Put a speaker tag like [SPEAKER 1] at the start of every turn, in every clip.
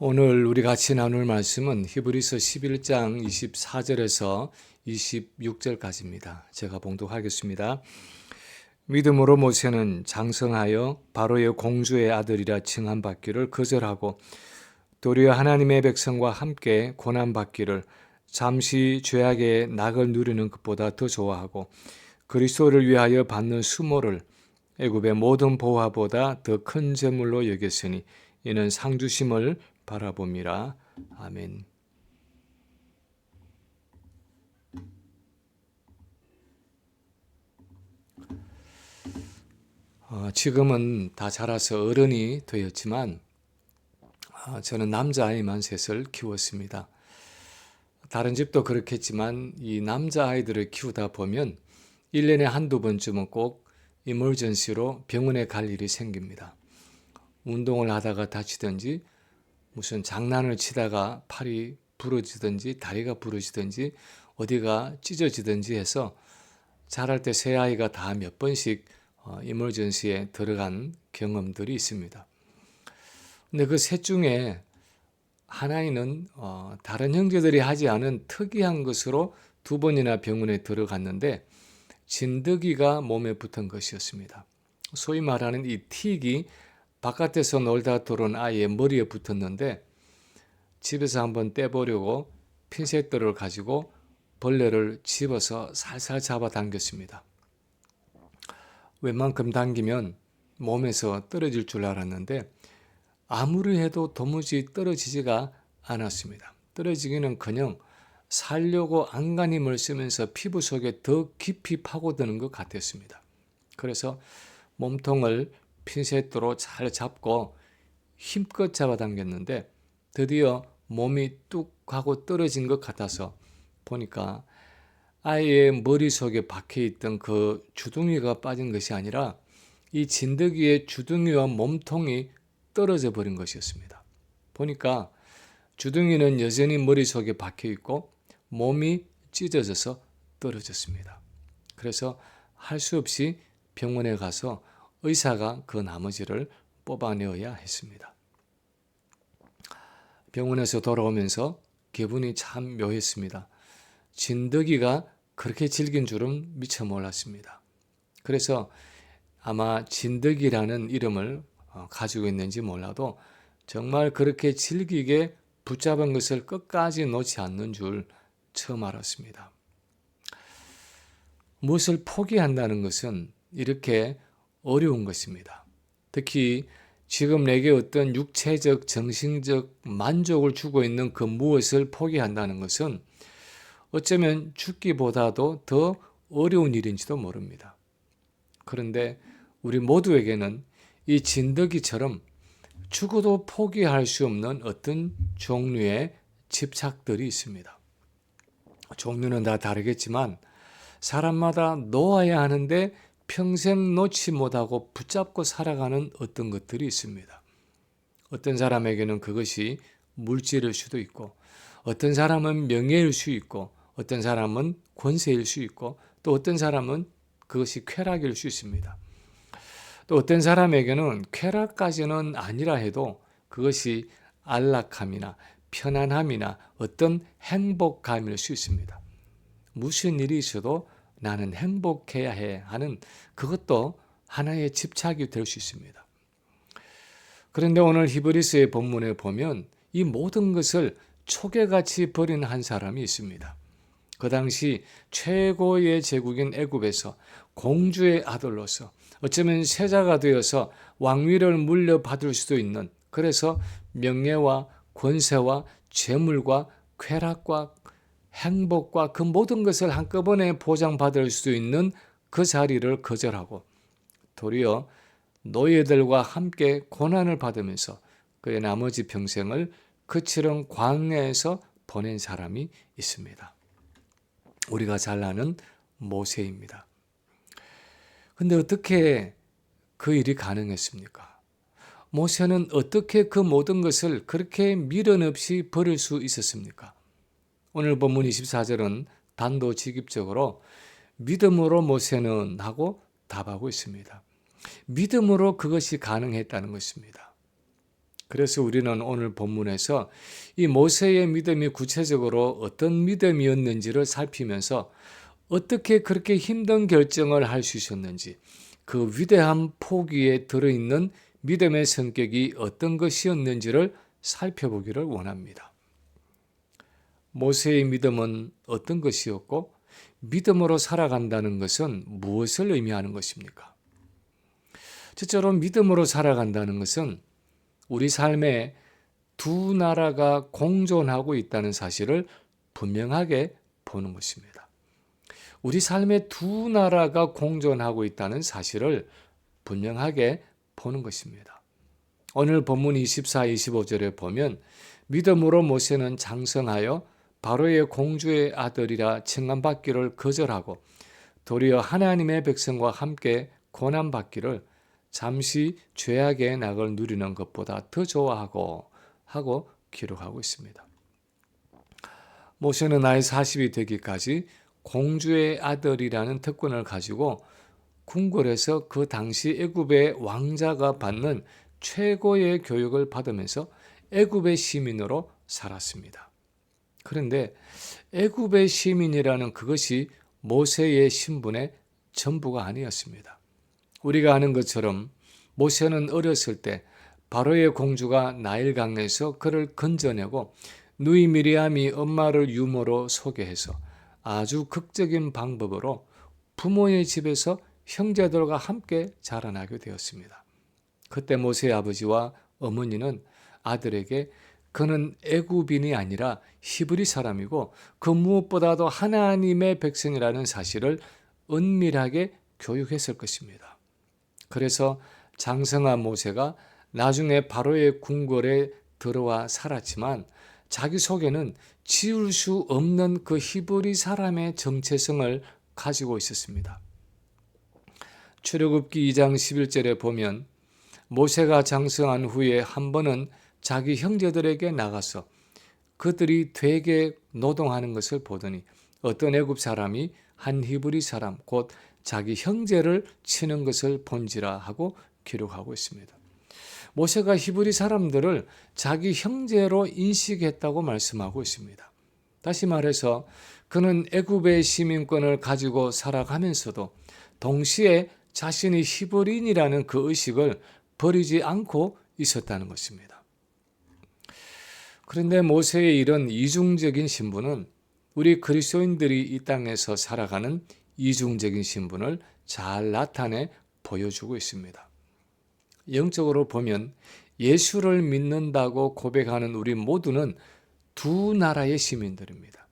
[SPEAKER 1] 오늘 우리 같이 나눌 말씀은 히브리서 11장 24절에서 26절까지입니다. 제가 봉독하겠습니다. 믿음으로 모세는 장성하여 바로의 공주의 아들이라 칭함받기를 거절하고 도리어 하나님의 백성과 함께 고난받기를 잠시 죄악의 낙을 누리는 것보다 더 좋아하고 그리스도를 위하여 받는 수모를 애굽의 모든 보화보다 더 큰 재물로 여겼으니 이는 상주심을 바라봅니다. 아멘. 지금은 다 자라서 어른이 되었지만 저는 남자아이만 셋을 키웠습니다. 다른 집도 그렇겠지만 이 남자아이들을 키우다 보면 1년에 한두 번쯤은 꼭 이머전시로 병원에 갈 일이 생깁니다. 운동을 하다가 다치든지 무슨 장난을 치다가 팔이 부러지든지 다리가 부러지든지 어디가 찢어지든지 해서 자랄 때 새 아이가 다 몇 번씩 이머전시에 들어간 경험들이 있습니다. 근데 그 셋 중에 하나는 다른 형제들이 하지 않은 특이한 것으로 두 번이나 병원에 들어갔는데 진드기가 몸에 붙은 것이었습니다. 소위 말하는 이 틱이 바깥에서 놀다 들어온 아이의 머리에 붙었는데 집에서 한번 떼보려고 핀셋들을 가지고 벌레를 집어서 살살 잡아당겼습니다. 웬만큼 당기면 몸에서 떨어질 줄 알았는데 아무리 해도 도무지 떨어지지가 않았습니다. 떨어지기는커녕 살려고 안간힘을 쓰면서 피부 속에 더 깊이 파고드는 것 같았습니다. 그래서 몸통을 핀셋으로 잘 잡고 힘껏 잡아당겼는데 드디어 몸이 뚝 하고 떨어진 것 같아서 보니까 아이의 머릿속에 박혀있던 그 주둥이가 빠진 것이 아니라 이 진드기의 주둥이와 몸통이 떨어져 버린 것이었습니다. 보니까 주둥이는 여전히 머릿속에 박혀있고 몸이 찢어져서 떨어졌습니다. 그래서 할 수 없이 병원에 가서 의사가 그 나머지를 뽑아내어야 했습니다. 병원에서 돌아오면서 기분이 참 묘했습니다. 진드기가 그렇게 질긴 줄은 미처 몰랐습니다. 그래서 아마 진드기라는 이름을 가지고 있는지 몰라도 정말 그렇게 질기게 붙잡은 것을 끝까지 놓지 않는 줄 처음 알았습니다. 무엇을 포기한다는 것은 이렇게 어려운 것입니다. 특히 지금 내게 어떤 육체적, 정신적 만족을 주고 있는 그 무엇을 포기한다는 것은 어쩌면 죽기보다도 더 어려운 일인지도 모릅니다. 그런데 우리 모두에게는 이 진드기처럼 죽어도 포기할 수 없는 어떤 종류의 집착들이 있습니다. 종류는 다 다르겠지만 사람마다 놓아야 하는데 평생 놓지 못하고 붙잡고 살아가는 어떤 것들이 있습니다. 어떤 사람에게는 그것이 물질일 수도 있고 어떤 사람은 명예일 수 있고 어떤 사람은 권세일 수 있고 또 어떤 사람은 그것이 쾌락일 수 있습니다. 또 어떤 사람에게는 쾌락까지는 아니라 해도 그것이 안락함이나 편안함이나 어떤 행복감일 수 있습니다. 무슨 일이 있어도 나는 행복해야 해 하는 그것도 하나의 집착이 될 수 있습니다. 그런데 오늘 히브리서의 본문에 보면 이 모든 것을 초계같이 버린 한 사람이 있습니다. 그 당시 최고의 제국인 애굽에서 공주의 아들로서 어쩌면 세자가 되어서 왕위를 물려받을 수도 있는, 그래서 명예와 권세와 재물과 쾌락과 행복과 그 모든 것을 한꺼번에 보장받을 수 있는 그 자리를 거절하고 도리어 노예들과 함께 고난을 받으면서 그의 나머지 평생을 그치른 광야에서 보낸 사람이 있습니다. 우리가 잘 아는 모세입니다. 근데 어떻게 그 일이 가능했습니까? 모세는 어떻게 그 모든 것을 그렇게 미련 없이 버릴 수 있었습니까? 오늘 본문 24절은 단도직입적으로 믿음으로 모세는 하고 답하고 있습니다. 믿음으로 그것이 가능했다는 것입니다. 그래서 우리는 오늘 본문에서 이 모세의 믿음이 구체적으로 어떤 믿음이었는지를 살피면서 어떻게 그렇게 힘든 결정을 할 수 있었는지, 그 위대한 포기에 들어있는 믿음의 성격이 어떤 것이었는지를 살펴보기를 원합니다. 모세의 믿음은 어떤 것이었고, 믿음으로 살아간다는 것은 무엇을 의미하는 것입니까? 첫째로 믿음으로 살아간다는 것은 우리 삶에 두 나라가 공존하고 있다는 사실을 분명하게 보는 것입니다. 우리 삶에 두 나라가 공존하고 있다는 사실을 분명하게 보는 것입니다. 오늘 본문 24, 25절에 보면 믿음으로 모세는 장성하여 바로의 공주의 아들이라 칭함받기를 거절하고 도리어 하나님의 백성과 함께 고난받기를 잠시 죄악의 낙을 누리는 것보다 더 좋아하고 하고 기록하고 있습니다. 모세는 나이 40이 되기까지 공주의 아들이라는 특권을 가지고 궁궐에서 그 당시 애굽의 왕자가 받는 최고의 교육을 받으면서 애굽의 시민으로 살았습니다. 그런데 애굽의 시민이라는 그것이 모세의 신분의 전부가 아니었습니다. 우리가 아는 것처럼 모세는 어렸을 때 바로의 공주가 나일강에서 그를 건져내고 누이 미리암이 엄마를 유모로 소개해서 아주 극적인 방법으로 부모의 집에서 형제들과 함께 자라나게 되었습니다. 그때 모세의 아버지와 어머니는 아들에게 그는 애굽인이 아니라 히브리 사람이고 그 무엇보다도 하나님의 백성이라는 사실을 은밀하게 교육했을 것입니다. 그래서 장성한 모세가 나중에 바로의 궁궐에 들어와 살았지만 자기 속에는 지울 수 없는 그 히브리 사람의 정체성을 가지고 있었습니다. 출애굽기 2장 11절에 보면 모세가 장성한 후에 한 번은 자기 형제들에게 나가서 그들이 되게 노동하는 것을 보더니 어떤 애굽 사람이 한 히브리 사람 곧 자기 형제를 치는 것을 본지라 하고 기록하고 있습니다. 모세가 히브리 사람들을 자기 형제로 인식했다고 말씀하고 있습니다. 다시 말해서 그는 애굽의 시민권을 가지고 살아가면서도 동시에 자신이 히브리인이라는 그 의식을 버리지 않고 있었다는 것입니다. 그런데 모세의 이런 이중적인 신분은 우리 그리스도인들이 이 땅에서 살아가는 이중적인 신분을 잘 나타내 보여주고 있습니다. 영적으로 보면 예수를 믿는다고 고백하는 우리 모두는 두 나라의 시민들입니다.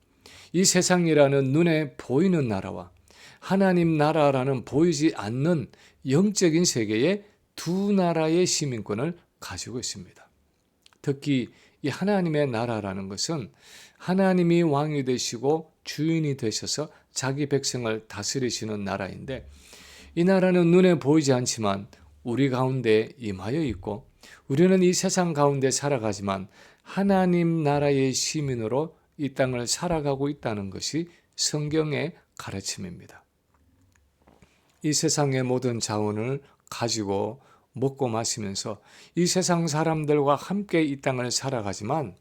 [SPEAKER 1] 이 세상이라는 눈에 보이는 나라와 하나님 나라라는 보이지 않는 영적인 세계의 두 나라의 시민권을 가지고 있습니다. 특히 이 하나님의 나라라는 것은 하나님이 왕이 되시고 주인이 되셔서 자기 백성을 다스리시는 나라인데 이 나라는 눈에 보이지 않지만 우리 가운데 임하여 있고 우리는 이 세상 가운데 살아가지만 하나님 나라의 시민으로 이 땅을 살아가고 있다는 것이 성경의 가르침입니다. 이 세상의 모든 자원을 가지고 먹고 마시면서 이 세상 사람들과 함께 이 땅을 살아가지만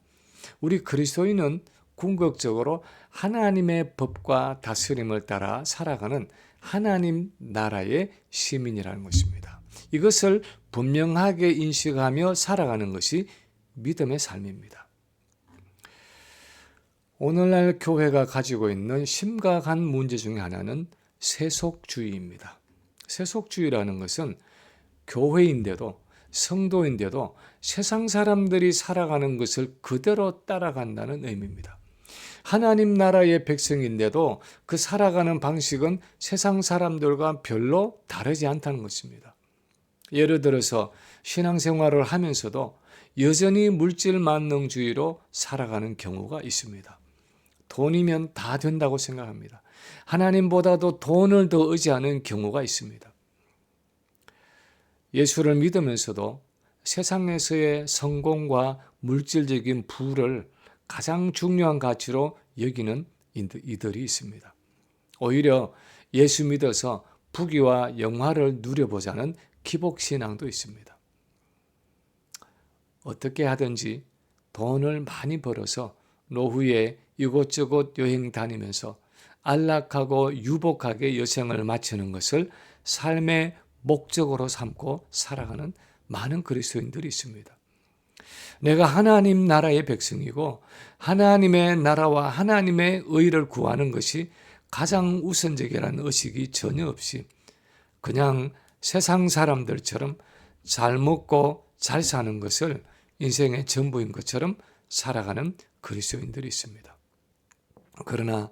[SPEAKER 1] 우리 그리스도인은 궁극적으로 하나님의 법과 다스림을 따라 살아가는 하나님 나라의 시민이라는 것입니다. 이것을 분명하게 인식하며 살아가는 것이 믿음의 삶입니다. 오늘날 교회가 가지고 있는 심각한 문제 중에 하나는 세속주의입니다. 세속주의라는 것은 교회인데도 성도인데도 세상 사람들이 살아가는 것을 그대로 따라간다는 의미입니다. 하나님 나라의 백성인데도 그 살아가는 방식은 세상 사람들과 별로 다르지 않다는 것입니다. 예를 들어서 신앙생활을 하면서도 여전히 물질 만능주의로 살아가는 경우가 있습니다. 돈이면 다 된다고 생각합니다. 하나님보다도 돈을 더 의지하는 경우가 있습니다. 예수를 믿으면서도 세상에서의 성공과 물질적인 부를 가장 중요한 가치로 여기는 이들이 있습니다. 오히려 예수 믿어서 부귀와 영화를 누려보자는 기복신앙도 있습니다. 어떻게 하든지 돈을 많이 벌어서 노후에 이곳저곳 여행 다니면서 안락하고 유복하게 여생을 마치는 것을 삶의 목적으로 삼고 살아가는 많은 그리스도인들이 있습니다. 내가 하나님 나라의 백성이고 하나님의 나라와 하나님의 의를 구하는 것이 가장 우선적이라는 의식이 전혀 없이 그냥 세상 사람들처럼 잘 먹고 잘 사는 것을 인생의 전부인 것처럼 살아가는 그리스도인들이 있습니다. 그러나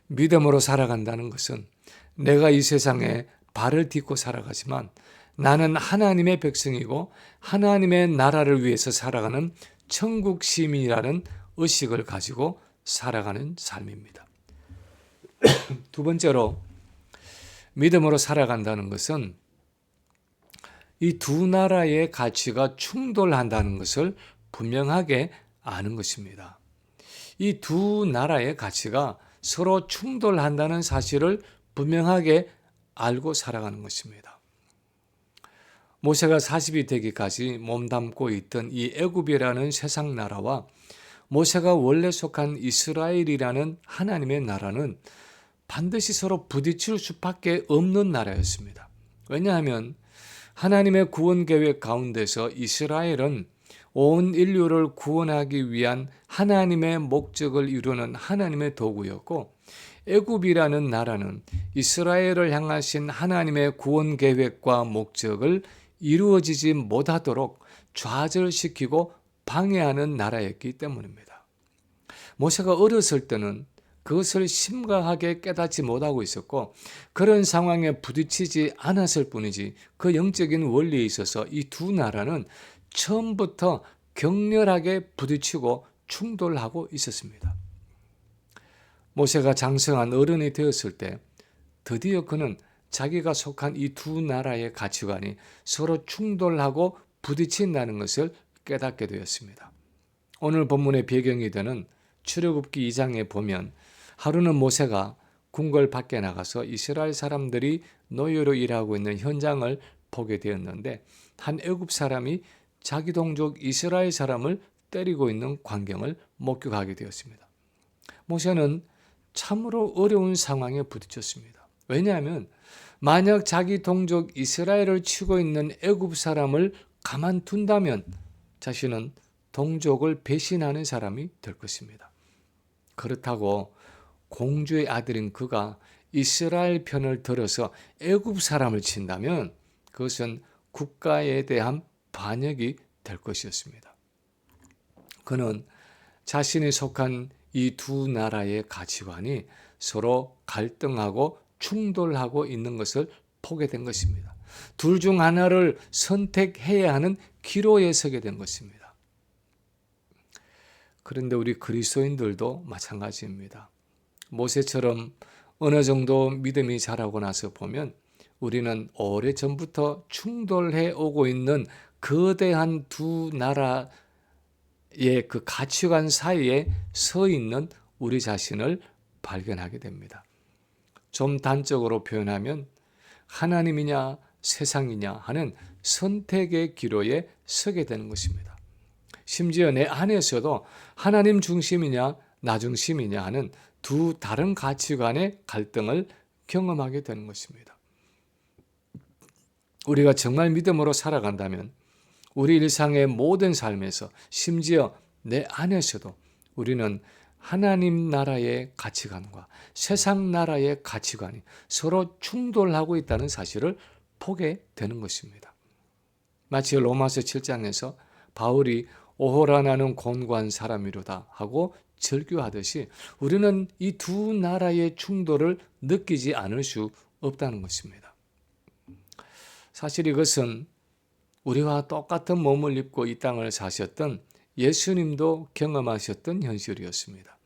[SPEAKER 1] 믿음으로 살아간다는 것은 내가 이 세상에 발을 딛고 살아가지만 나는 하나님의 백성이고 하나님의 나라를 위해서 살아가는 천국 시민이라는 의식을 가지고 살아가는 삶입니다. 두 번째로 믿음으로 살아간다는 것은 이 두 나라의 가치가 충돌한다는 것을 분명하게 아는 것입니다. 이 두 나라의 가치가 서로 충돌한다는 사실을 분명하게 알고 살아가는 것입니다. 모세가 40이 되기까지 몸담고 있던 이 애굽이라는 세상 나라와 모세가 원래 속한 이스라엘이라는 하나님의 나라는 반드시 서로 부딪힐 수밖에 없는 나라였습니다. 왜냐하면 하나님의 구원 계획 가운데서 이스라엘은 온 인류를 구원하기 위한 하나님의 목적을 이루는 하나님의 도구였고 애굽이라는 나라는 이스라엘을 향하신 하나님의 구원 계획과 목적을 이루어지지 못하도록 좌절시키고 방해하는 나라였기 때문입니다. 모세가 어렸을 때는 그것을 심각하게 깨닫지 못하고 있었고 그런 상황에 부딪히지 않았을 뿐이지 그 영적인 원리에 있어서 이 두 나라는 처음부터 격렬하게 부딪히고 충돌하고 있었습니다. 모세가 장성한 어른이 되었을 때 드디어 그는 자기가 속한 이 두 나라의 가치관이 서로 충돌하고 부딪힌다는 것을 깨닫게 되었습니다. 오늘 본문의 배경이 되는 출애굽기 2장에 보면 하루는 모세가 궁궐 밖에 나가서 이스라엘 사람들이 노예로 일하고 있는 현장을 보게 되었는데 한 애굽 사람이 자기 동족 이스라엘 사람을 때리고 있는 광경을 목격하게 되었습니다. 모세는 참으로 어려운 상황에 부딪혔습니다. 왜냐하면 만약 자기 동족 이스라엘을 치고 있는 애굽 사람을 가만둔다면 자신은 동족을 배신하는 사람이 될 것입니다. 그렇다고 공주의 아들인 그가 이스라엘 편을 들어서 애굽 사람을 친다면 그것은 국가에 대한 반역이 될 것이었습니다. 그는 자신이 속한 이 두 나라의 가치관이 서로 갈등하고 충돌하고 있는 것을 보게 된 것입니다. 둘 중 하나를 선택해야 하는 기로에 서게 된 것입니다. 그런데 우리 그리스도인들도 마찬가지입니다. 모세처럼 어느 정도 믿음이 자라고 나서 보면 우리는 오래전부터 충돌해 오고 있는 거대한 두 나라의 그 가치관 사이에 서 있는 우리 자신을 발견하게 됩니다. 좀 단적으로 표현하면 하나님이냐 세상이냐 하는 선택의 기로에 서게 되는 것입니다. 심지어 내 안에서도 하나님 중심이냐 나 중심이냐 하는 두 다른 가치관의 갈등을 경험하게 되는 것입니다. 우리가 정말 믿음으로 살아간다면 우리 일상의 모든 삶에서 심지어 내 안에서도 우리는 하나님 나라의 가치관과 세상 나라의 가치관이 서로 충돌하고 있다는 사실을 보게 되는 것입니다. 마치 로마서 7장에서 바울이 오호라 나는 곤고한 사람이로다 하고 절규하듯이 우리는 이 두 나라의 충돌을 느끼지 않을 수 없다는 것입니다. 사실 이것은 우리와 똑같은 몸을 입고 이 땅을 사셨던 예수님도 경험하셨던 현실이었습니다.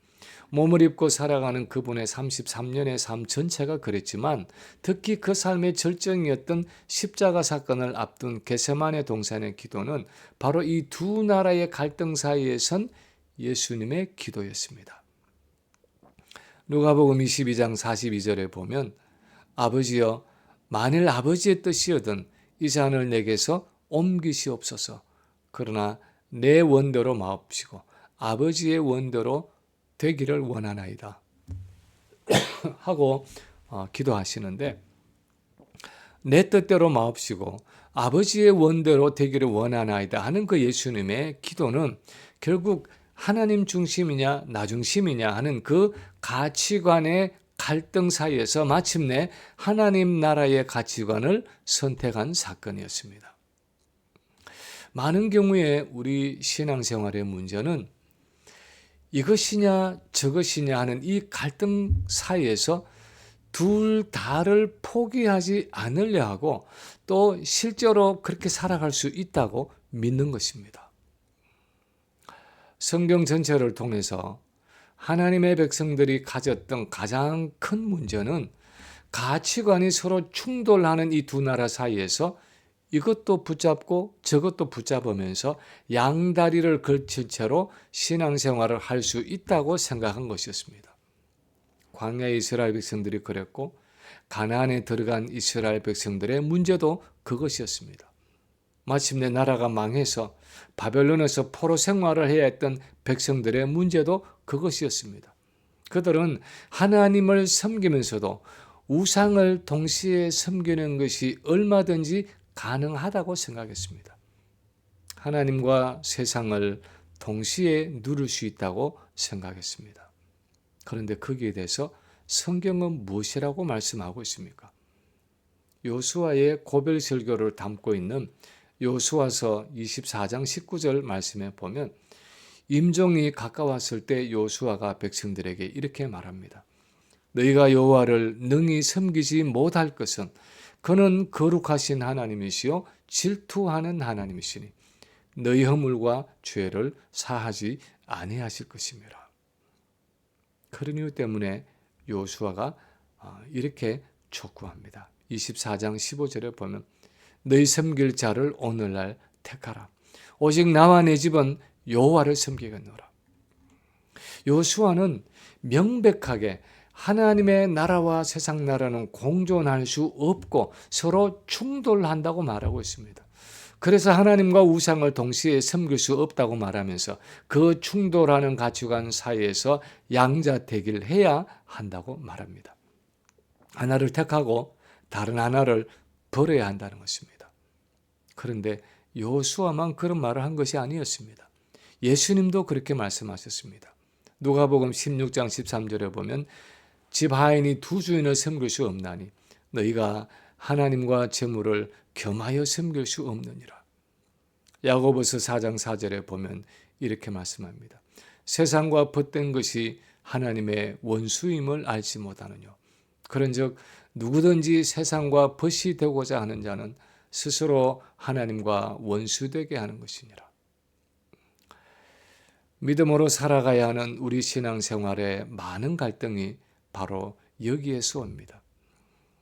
[SPEAKER 1] 몸을 입고 살아가는 그분의 33년의 삶 전체가 그랬지만 특히 그 삶의 절정이었던 십자가 사건을 앞둔 겟세마네 동산의 기도는 바로 이 두 나라의 갈등 사이에 선 예수님의 기도였습니다. 누가복음 22장 42절에 보면 아버지여 만일 아버지의 뜻이거든 이 잔을 내게서 옮기시옵소서. 그러나 내 원대로 마옵시고 아버지의 원대로 되기를 원하나이다 하고 기도하시는데, 내 뜻대로 마옵시고 아버지의 원대로 되기를 원하나이다 하는 그 예수님의 기도는 결국 하나님 중심이냐 나 중심이냐 하는 그 가치관의 갈등 사이에서 마침내 하나님 나라의 가치관을 선택한 사건이었습니다. 많은 경우에 우리 신앙생활의 문제는 이것이냐 저것이냐 하는 이 갈등 사이에서 둘 다를 포기하지 않으려 하고 또 실제로 그렇게 살아갈 수 있다고 믿는 것입니다. 성경 전체를 통해서 하나님의 백성들이 가졌던 가장 큰 문제는 가치관이 서로 충돌하는 이 두 나라 사이에서 이것도 붙잡고 저것도 붙잡으면서 양다리를 걸칠 채로 신앙생활을 할 수 있다고 생각한 것이었습니다. 광야의 이스라엘 백성들이 그랬고 가나안에 들어간 이스라엘 백성들의 문제도 그것이었습니다. 마침내 나라가 망해서 바벨론에서 포로 생활을 해야 했던 백성들의 문제도 그것이었습니다. 그들은 하나님을 섬기면서도 우상을 동시에 섬기는 것이 얼마든지 가능하다고 생각했습니다. 하나님과 세상을 동시에 누릴 수 있다고 생각했습니다. 그런데 거기에 대해서 성경은 무엇이라고 말씀하고 있습니까? 요수아의 고별 설교를 담고 있는 요수아서 24장 19절 말씀에 보면 임종이 가까웠을 때 요수아가 백성들에게 이렇게 말합니다. 너희가 여호와를 능히 섬기지 못할 것은 그는 거룩하신 하나님이시요 질투하는 하나님이시니 너희 허물과 죄를 사하지 아니하실 것이니라. 그런 이유 때문에 요수아가 이렇게 촉구합니다. 24장 15절에 보면 너희 섬길 자를 오늘날 택하라. 오직 나와 내 집은 여호와를 섬기겠노라. 요수아는 명백하게 하나님의 나라와 세상 나라는 공존할 수 없고 서로 충돌한다고 말하고 있습니다. 그래서 하나님과 우상을 동시에 섬길 수 없다고 말하면서 그 충돌하는 가치관 사이에서 양자택일을 해야 한다고 말합니다. 하나를 택하고 다른 하나를 버려야 한다는 것입니다. 그런데 여호수아만 그런 말을 한 것이 아니었습니다. 예수님도 그렇게 말씀하셨습니다. 누가복음 16장 13절에 보면 집 하인이 두 주인을 섬길 수 없나니 너희가 하나님과 재물을 겸하여 섬길 수 없느니라. 야고보서 4장 4절에 보면 이렇게 말씀합니다. 세상과 벗된 것이 하나님의 원수임을 알지 못하느뇨. 그런즉 누구든지 세상과 벗이 되고자 하는 자는 스스로 하나님과 원수되게 하는 것이니라. 믿음으로 살아가야 하는 우리 신앙생활의 많은 갈등이 바로 여기에서 옵니다.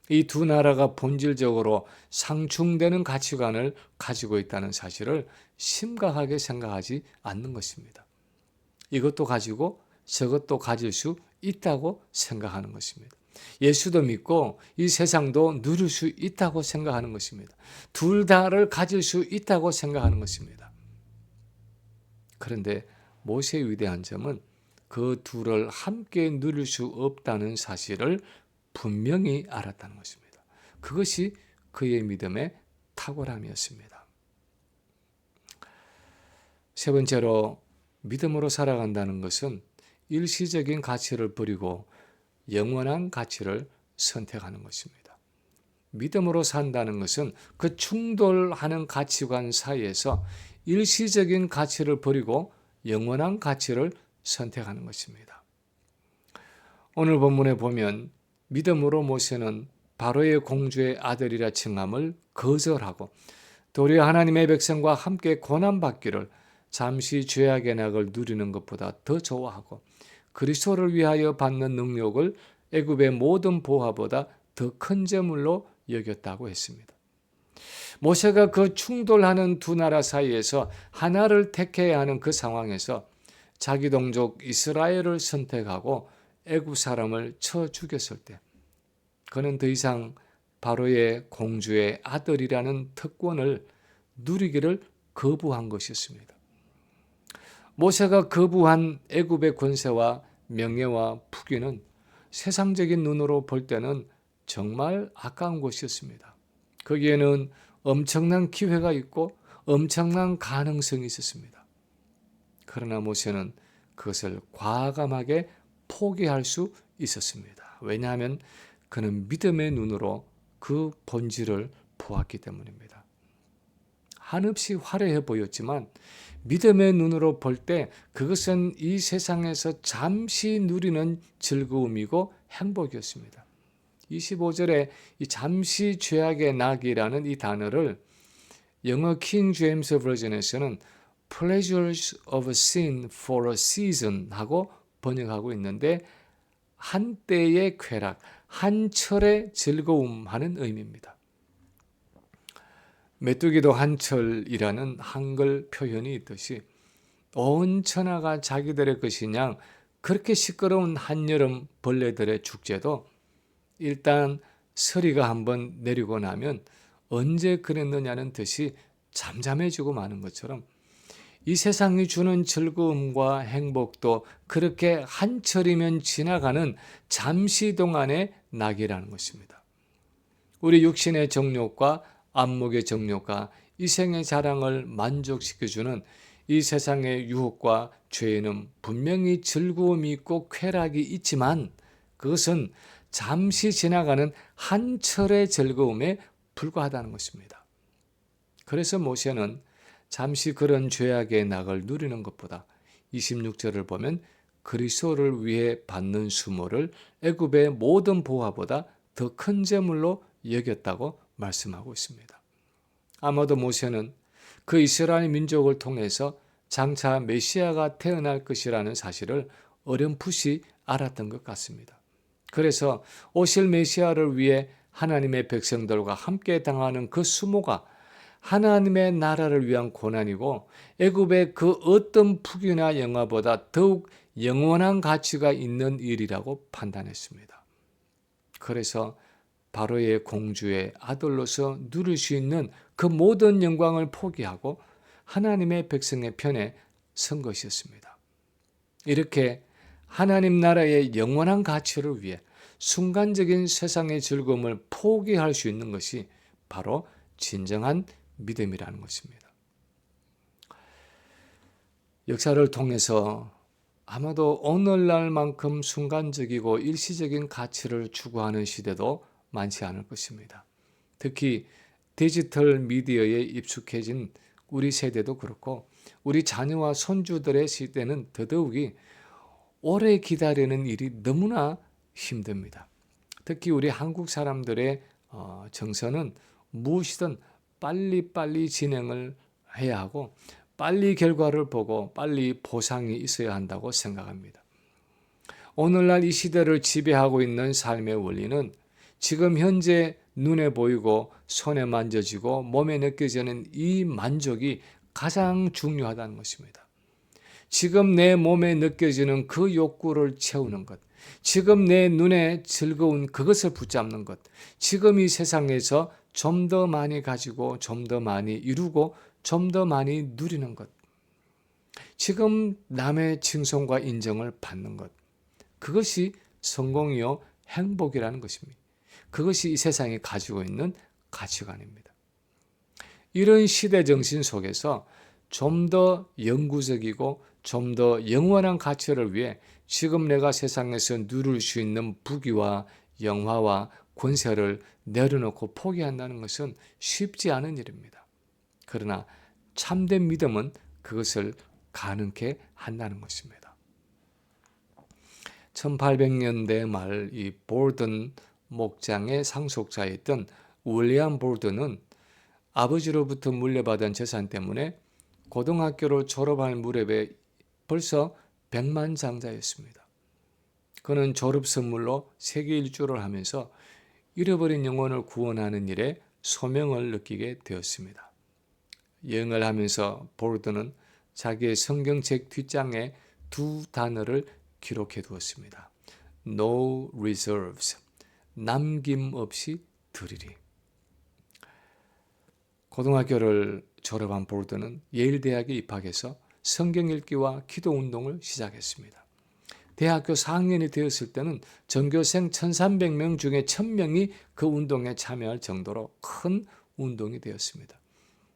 [SPEAKER 1] 이 두 나라가 본질적으로 상충되는 가치관을 가지고 있다는 사실을 심각하게 생각하지 않는 것입니다. 이것도 가지고 저것도 가질 수 있다고 생각하는 것입니다. 예수도 믿고 이 세상도 누릴 수 있다고 생각하는 것입니다. 둘 다를 가질 수 있다고 생각하는 것입니다. 그런데 모세의 위대한 점은 그 둘을 함께 누릴 수 없다는 사실을 분명히 알았다는 것입니다. 그것이 그의 믿음의 탁월함이었습니다. 세 번째로 믿음으로 살아간다는 것은 일시적인 가치를 버리고 영원한 가치를 선택하는 것입니다. 믿음으로 산다는 것은 그 충돌하는 가치관 사이에서 일시적인 가치를 버리고 영원한 가치를 선택하는 것입니다. 오늘 본문에 보면 믿음으로 모세는 바로의 공주의 아들이라 칭함을 거절하고 도리어 하나님의 백성과 함께 고난받기를 잠시 죄악의 낙을 누리는 것보다 더 좋아하고 그리스도를 위하여 받는 능력을 애굽의 모든 보화보다 더 큰 재물로 여겼다고 했습니다. 모세가 그 충돌하는 두 나라 사이에서 하나를 택해야 하는 그 상황에서 자기 동족 이스라엘을 선택하고 애굽 사람을 쳐 죽였을 때 그는 더 이상 바로의 공주의 아들이라는 특권을 누리기를 거부한 것이었습니다. 모세가 거부한 애굽의 권세와 명예와 부귀는 세상적인 눈으로 볼 때는 정말 아까운 것이었습니다. 거기에는 엄청난 기회가 있고 엄청난 가능성이 있었습니다. 그러나 모세는 그것을 과감하게 포기할 수 있었습니다. 왜냐하면 그는 믿음의 눈으로 그 본질을 보았기 때문입니다. 한없이 화려해 보였지만 믿음의 눈으로 볼 때 그것은 이 세상에서 잠시 누리는 즐거움이고 행복이었습니다. 25절에 이 잠시 죄악의 낙이라는 이 단어를 영어 킹 제임스 버전에서는 pleasures of sin for a season 하고 번역하고 있는데 한때의 쾌락, 한철의 즐거움 하는 의미입니다. 메뚜기도 한철이라는 한글 표현이 있듯이 온 천하가 자기들의 것인 양 그렇게 시끄러운 한여름 벌레들의 축제도 일단 서리가 한번 내리고 나면 언제 그랬느냐는 듯이 잠잠해지고 마는 것처럼 이 세상이 주는 즐거움과 행복도 그렇게 한철이면 지나가는 잠시 동안의 낙이라는 것입니다. 우리 육신의 정욕과 안목의 정욕과 이생의 자랑을 만족시켜주는 이 세상의 유혹과 죄에는 분명히 즐거움이 있고 쾌락이 있지만 그것은 잠시 지나가는 한철의 즐거움에 불과하다는 것입니다. 그래서 모세는 잠시 그런 죄악의 낙을 누리는 것보다 26절을 보면 그리스도를 위해 받는 수모를 애굽의 모든 보화보다 더 큰 재물로 여겼다고 말씀하고 있습니다. 아마도 모세는 그 이스라엘 민족을 통해서 장차 메시아가 태어날 것이라는 사실을 어렴풋이 알았던 것 같습니다. 그래서 오실 메시아를 위해 하나님의 백성들과 함께 당하는 그 수모가 하나님의 나라를 위한 고난이고 애굽의 그 어떤 부귀나 영화보다 더욱 영원한 가치가 있는 일이라고 판단했습니다. 그래서 바로의 공주의 아들로서 누릴 수 있는 그 모든 영광을 포기하고 하나님의 백성의 편에 선 것이었습니다. 이렇게 하나님 나라의 영원한 가치를 위해 순간적인 세상의 즐거움을 포기할 수 있는 것이 바로 진정한 믿음이라는 것입니다. 역사를 통해서 아마도 오늘날만큼 순간적이고 일시적인 가치를 추구하는 시대도 많지 않을 것입니다. 특히 디지털 미디어에 익숙해진 우리 세대도 그렇고 우리 자녀와 손주들의 시대는 더더욱이 오래 기다리는 일이 너무나 힘듭니다. 특히 우리 한국 사람들의 정서는 무엇이든 빨리빨리 진행을 해야 하고 빨리 결과를 보고 빨리 보상이 있어야 한다고 생각합니다. 오늘날 이 시대를 지배하고 있는 삶의 원리는 지금 현재 눈에 보이고 손에 만져지고 몸에 느껴지는 이 만족이 가장 중요하다는 것입니다. 지금 내 몸에 느껴지는 그 욕구를 채우는 것, 지금 내 눈에 즐거운 그것을 붙잡는 것, 지금 이 세상에서 좀 더 많이 가지고 좀 더 많이 이루고 좀 더 많이 누리는 것, 지금 남의 칭송과 인정을 받는 것, 그것이 성공이요 행복이라는 것입니다. 그것이 이 세상이 가지고 있는 가치관입니다. 이런 시대 정신 속에서 좀 더 영구적이고 좀 더 영원한 가치를 위해 지금 내가 세상에서 누릴 수 있는 부귀와 영화와 권세를 내려놓고 포기한다는 것은 쉽지 않은 일입니다. 그러나 참된 믿음은 그것을 가능케 한다는 것입니다. 1800년대 말 이 볼든 목장의 상속자였던 윌리엄 볼든은 아버지로부터 물려받은 재산 때문에 고등학교를 졸업할 무렵에 벌써 백만장자였습니다. 그는 졸업 선물로 세계 일주를 하면서 잃어버린 영혼을 구원하는 일에 소명을 느끼게 되었습니다. 여행을 하면서 볼든은 자기의 성경책 뒷장에 두 단어를 기록해 두었습니다. No reserves, 남김없이 드리리. 고등학교를 졸업한 볼든은 예일 대학에 입학해서 성경 읽기와 기도 운동을 시작했습니다. 대학교 4학년이 되었을 때는 전교생 1300명 중에 1000명이 그 운동에 참여할 정도로 큰 운동이 되었습니다.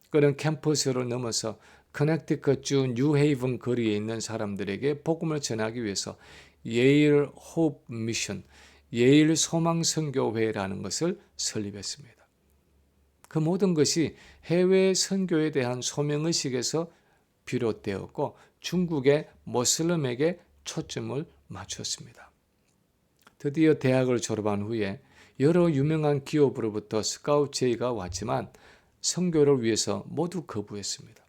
[SPEAKER 1] 그는 캠퍼스를 넘어서 커넥티컷주 뉴헤이븐 거리에 있는 사람들에게 복음을 전하기 위해서 예일 호프 미션, 예일 소망 선교회라는 것을 설립했습니다. 그 모든 것이 해외 선교에 대한 소명의식에서 비롯되었고 중국의 모슬림에게 초점을 맞췄습니다. 드디어 대학을 졸업한 후에 여러 유명한 기업으로부터 스카우트 제의가 왔지만 선교를 위해서 모두 거부했습니다.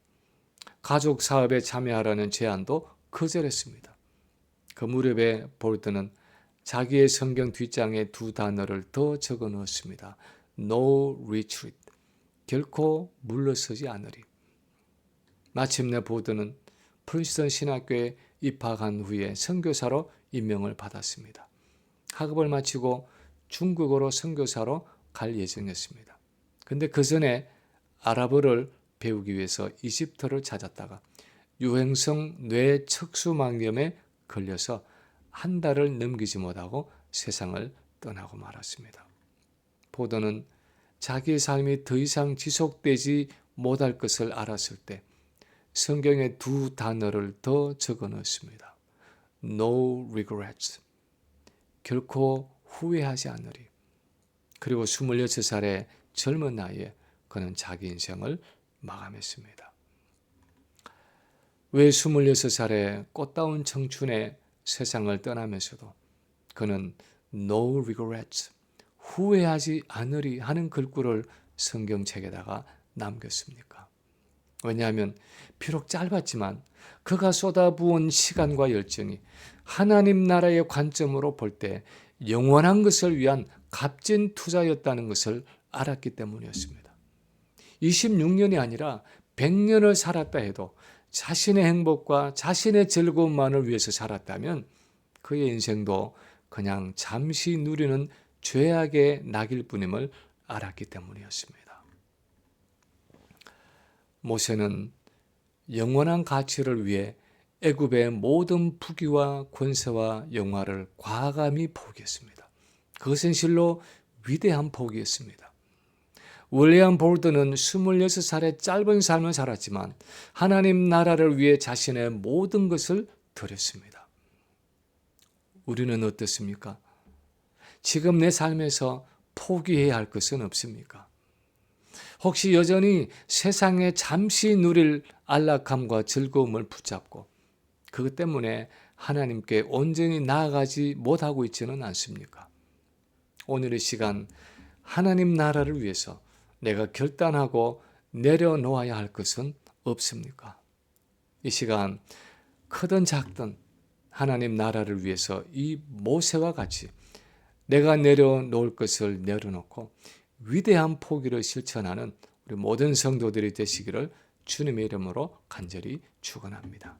[SPEAKER 1] 가족 사업에 참여하라는 제안도 거절했습니다. 그 무렵에 볼트는 자기의 성경 뒷장에 두 단어를 더 적어 넣었습니다. No retreat. 결코 물러서지 않으리. 마침내 보드는 프린스턴 신학교에 입학한 후에 선교사로 임명을 받았습니다. 학업을 마치고 중국으로 선교사로 갈 예정이었습니다. 근데 그 전에 아랍어를 배우기 위해서 이집트를 찾았다가 유행성 뇌척수막염에 걸려서 한 달을 넘기지 못하고 세상을 떠나고 말았습니다. 보드는 자기의 삶이 더 이상 지속되지 못할 것을 알았을 때 성경에 두 단어를 더 적어 넣었습니다. No regrets. 결코 후회하지 않으리. 그리고 26살의 젊은 나이에 그는 자기 인생을 마감했습니다. 왜 26살의 꽃다운 청춘의 세상을 떠나면서도 그는 No regrets, 후회하지 않으리 하는 글귀를 성경책에다가 남겼습니까? 왜냐하면 비록 짧았지만 그가 쏟아부은 시간과 열정이 하나님 나라의 관점으로 볼 때 영원한 것을 위한 값진 투자였다는 것을 알았기 때문이었습니다. 26년이 아니라 100년을 살았다 해도 자신의 행복과 자신의 즐거움만을 위해서 살았다면 그의 인생도 그냥 잠시 누리는 죄악의 낙일 뿐임을 알았기 때문이었습니다. 모세는 영원한 가치를 위해 애굽의 모든 부귀와 권세와 영화를 과감히 포기했습니다. 그것은 실로 위대한 포기였습니다. 윌리엄 볼드는 26살의 짧은 삶을 살았지만 하나님 나라를 위해 자신의 모든 것을 드렸습니다. 우리는 어떻습니까? 지금 내 삶에서 포기해야 할 것은 없습니까? 혹시 여전히 세상에 잠시 누릴 안락함과 즐거움을 붙잡고 그것 때문에 하나님께 온전히 나아가지 못하고 있지는 않습니까? 오늘의 시간 하나님 나라를 위해서 내가 결단하고 내려놓아야 할 것은 없습니까? 이 시간 크든 작든 하나님 나라를 위해서 이 모세와 같이 내가 내려놓을 것을 내려놓고 위대한 포기를 실천하는 우리 모든 성도들이 되시기를 주님의 이름으로 간절히 축원합니다.